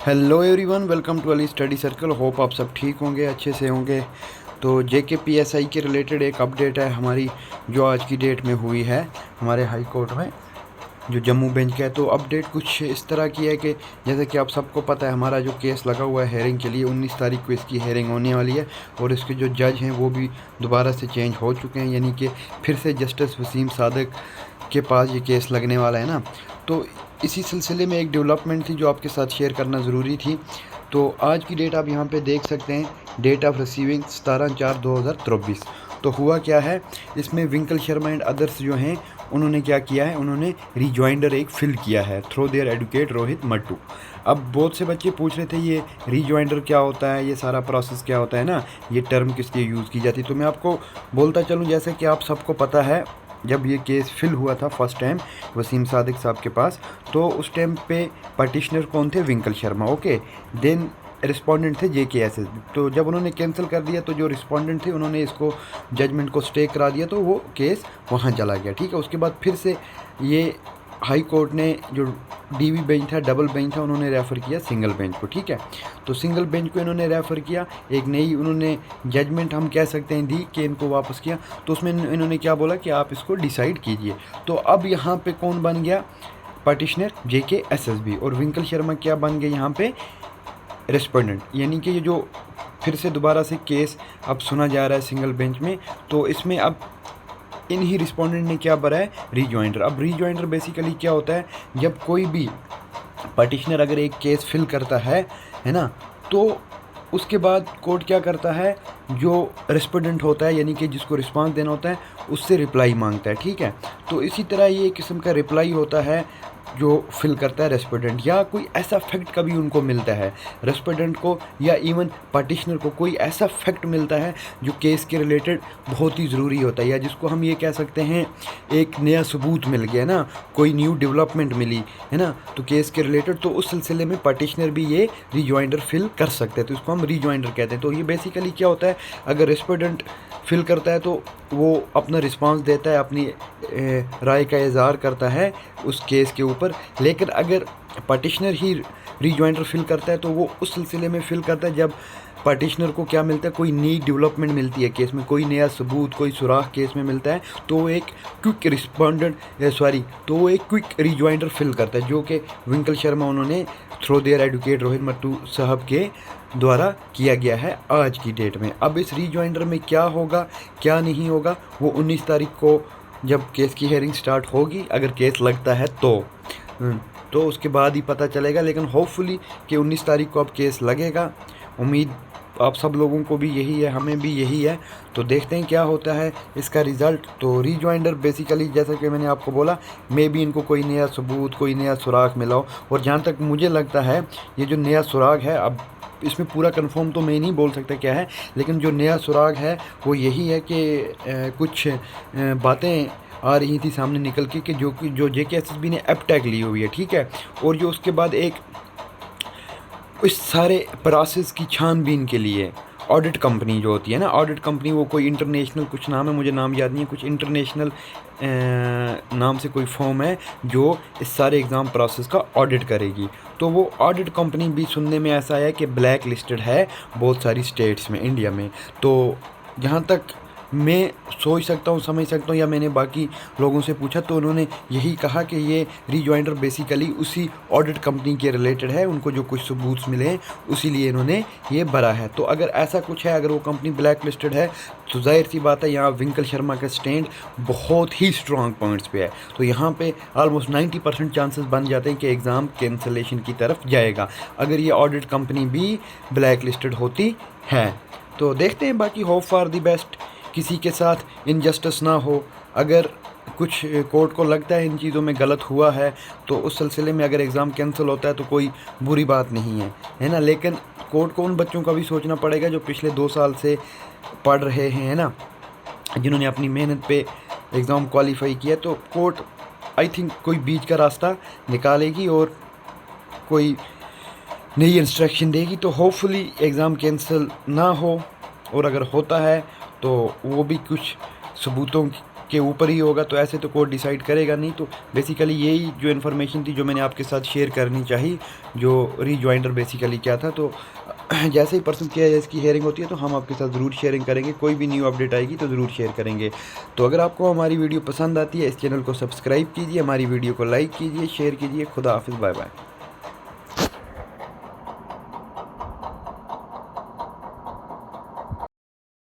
Hello everyone, welcome to Ali study circle. Hope आप सब ठीक होंगे, अच्छे से होंगे। तो JKPSI के रिलेटेड एक अपडेट है हमारी, जो आज की डेट में हुई है हमारे हाई कोर्ट में, जो जम्मू बेंच का है। तो अपडेट कुछ इस तरह की है कि जैसे कि आप सबको पता है, हमारा जो केस लगा हुआ है हेयरिंग के लिए, 19 तारीख को इसकी हेयरिंग होने वाली है। और इसके जो जज हैं वो भी दोबारा से चेंज हो चुके हैं, यानी कि फिर से जस्टिस वसीम सादक के पास ये केस लगने वाला है ना। तो इसी सिलसिले में एक डेवलपमेंट थी जो आपके साथ शेयर करना ज़रूरी थी। तो आज की डेट आप यहाँ पे देख सकते हैं, डेट ऑफ रिसीविंग 17/4/2023। तो हुआ क्या है, इसमें विंकल शर्मा एंड अदर्स जो हैं उन्होंने क्या किया है, उन्होंने रिजॉइंडर एक फ़िल किया है through their advocate Rohit Mattoo. अब बहुत से बच्चे पूछ रहे थे ये रिजॉइंडर क्या होता है, ये सारा प्रोसेस क्या होता है ना, ये टर्म किस लिए यूज़ की जाती है। तो मैं आपको बोलता चलूँ, जैसे कि आप सबको पता है, जब ये केस फिल हुआ था फर्स्ट टाइम वसीम सादिक साहब के पास, तो उस टाइम पे पटिशनर कौन थे, विंकल शर्मा। ओके, देन रिस्पोंडेंट थे JKSS। तो जब उन्होंने कैंसिल कर दिया तो जो रिस्पोंडेंट थे उन्होंने इसको जजमेंट को स्टे करा दिया, तो वो केस वहाँ चला गया। ठीक है, उसके बाद फिर से ये हाई कोर्ट ने जो DV बेंच था, डबल बेंच था, उन्होंने रेफ़र किया सिंगल बेंच को। ठीक है, तो सिंगल बेंच को इन्होंने रेफ़र किया, एक नई उन्होंने जजमेंट हम कह सकते हैं दी कि इनको वापस किया। तो उसमें इन्होंने क्या बोला कि आप इसको डिसाइड कीजिए। तो अब यहाँ पे कौन बन गया, पटिशनर JKSSB, और विंकल शर्मा क्या बन गए यहाँ पे, रेस्पोंडेंट। यानी कि ये जो फिर से दोबारा से केस अब सुना जा रहा है सिंगल बेंच में, तो इसमें अब इन ही रिस्पोंडेंट ने क्या भरा है, रिजॉइंडर। अब रिजॉइंडर बेसिकली क्या होता है, जब कोई भी पटिशनर अगर एक केस फिल करता है ना, तो उसके बाद कोर्ट क्या करता है, जो रेस्पोंडेंट होता है यानी कि जिसको रिस्पांस देना होता है, उससे रिप्लाई मांगता है। ठीक है, तो इसी तरह ये एक किस्म का रिप्लाई होता है जो फिल करता है रेस्पोंडेंट, या कोई ऐसा फैक्ट कभी उनको मिलता है रेस्पोंडेंट को, या इवन पटिशनर को कोई ऐसा फैक्ट मिलता है जो केस के रिलेटेड बहुत ही ज़रूरी होता है, या जिसको हम ये कह सकते हैं एक नया सबूत मिल गया ना, कोई न्यू डेवलपमेंट मिली है ना, तो केस के रिलेटेड। तो उस सिलसिले में पटिशनर भी ये रिजॉइंडर फिल कर सकते हैं, तो इसको हम रिजॉइंडर कहते हैं। तो ये बेसिकली क्या होता है, अगर रेस्पोंडेंट फिल करता है तो वो अपना रिस्पांस देता है, अपनी राय का इज़हार करता है उस केस के ऊपर। लेकिन अगर पटिशनर ही रिजॉइंडर फिल करता है तो वो उस सिलसिले में फिल करता है जब पटिशनर को क्या मिलता है, कोई नई डेवलपमेंट मिलती है केस में, कोई नया सबूत, कोई सुराख केस में मिलता है, तो वो एक क्विक तो वो एक क्विक रिजॉइंडर फिल करता है, जो कि विंकल शर्मा उन्होंने through their advocate Rohit Mattoo साहब के द्वारा किया गया है आज की डेट में। अब इस रिजॉइंडर में क्या होगा क्या नहीं होगा, वो 19 तारीख को जब केस की हेयरिंग स्टार्ट होगी, अगर केस लगता है तो उसके बाद ही पता चलेगा। लेकिन होपफुली कि 19 तारीख को अब केस लगेगा, उम्मीद आप सब लोगों को भी यही है, हमें भी यही है। तो देखते हैं क्या होता है इसका रिज़ल्ट। तो रिजॉइंडर बेसिकली जैसा कि मैंने आपको बोला, मे बी इनको कोई नया सबूत, कोई नया सुराग मिला हो। और जहाँ तक मुझे लगता है ये जो नया सुराग है, अब इसमें पूरा कंफर्म तो मैं नहीं बोल सकता क्या है, लेकिन जो नया सुराग है वो यही है कि कुछ बातें आ रही थी सामने निकल के कि जो JKSSB ने एपटैग ली हुई है। ठीक है, और जो उसके बाद एक इस सारे प्रोसेस की छानबीन के लिए ऑडिट कंपनी जो होती है ना, ऑडिट कंपनी, वो कोई इंटरनेशनल कुछ नाम है, मुझे नाम याद नहीं है, कुछ इंटरनेशनल नाम से कोई फॉर्म है जो इस सारे एग्ज़ाम प्रोसेस का ऑडिट करेगी। तो वो ऑडिट कंपनी भी सुनने में ऐसा है कि ब्लैक लिस्टेड है बहुत सारी स्टेट्स में इंडिया में। तो जहाँ तक मैं सोच सकता हूँ, समझ सकता हूँ, या मैंने बाकी लोगों से पूछा तो उन्होंने यही कहा कि ये रिजॉइंडर बेसिकली उसी ऑडिट कंपनी के रिलेटेड है, उनको जो कुछ सबूत मिले हैं उसी लिए इन्होंने ये भरा है। तो अगर ऐसा कुछ है, अगर वो कंपनी ब्लैक लिस्टेड है, तो जाहिर सी बात है यहाँ विंकल शर्मा का स्टैंड बहुत ही स्ट्रॉन्ग पॉइंट्स पे है। तो यहाँ पे ऑलमोस्ट 90% चांसेस बन जाते हैं कि एग्ज़ाम कैंसलेशन की तरफ जाएगा, अगर ये ऑडिट कंपनी भी ब्लैक लिस्टेड होती है। तो देखते हैं, बाकी होप फॉर दी बेस्ट, किसी के साथ इनजस्टिस ना हो। अगर कुछ कोर्ट को लगता है इन चीज़ों में गलत हुआ है, तो उस सिलसिले में अगर एग्ज़ाम कैंसिल होता है तो कोई बुरी बात नहीं है ना। लेकिन कोर्ट को उन बच्चों का भी सोचना पड़ेगा जो पिछले 2 साल से पढ़ रहे हैं, है ना, जिन्होंने अपनी मेहनत पे एग्ज़ाम क्वालिफाई किया। तो कोर्ट आई थिंक कोई बीच का रास्ता निकालेगी और कोई नई इंस्ट्रक्शन देगी, तो होपफुली एग्ज़ाम कैंसिल ना हो। और अगर होता है तो वो भी कुछ सबूतों के ऊपर ही होगा, तो ऐसे तो कोर्ट डिसाइड करेगा नहीं। तो बेसिकली यही जो इन्फॉर्मेशन थी जो मैंने आपके साथ शेयर करनी चाहिए, जो रीजॉइंडर बेसिकली क्या था। तो जैसे ही परसों किया इसकी हेयरिंग होती है तो हम आपके साथ ज़रूर शेयरिंग करेंगे, कोई भी न्यू अपडेट आएगी तो ज़रूर शेयर करेंगे। तो अगर आपको हमारी वीडियो पसंद आती है, इस चैनल को सब्सक्राइब कीजिए, हमारी वीडियो को लाइक कीजिए, शेयर कीजिए। खुदा हाफिज़, बाय बाय।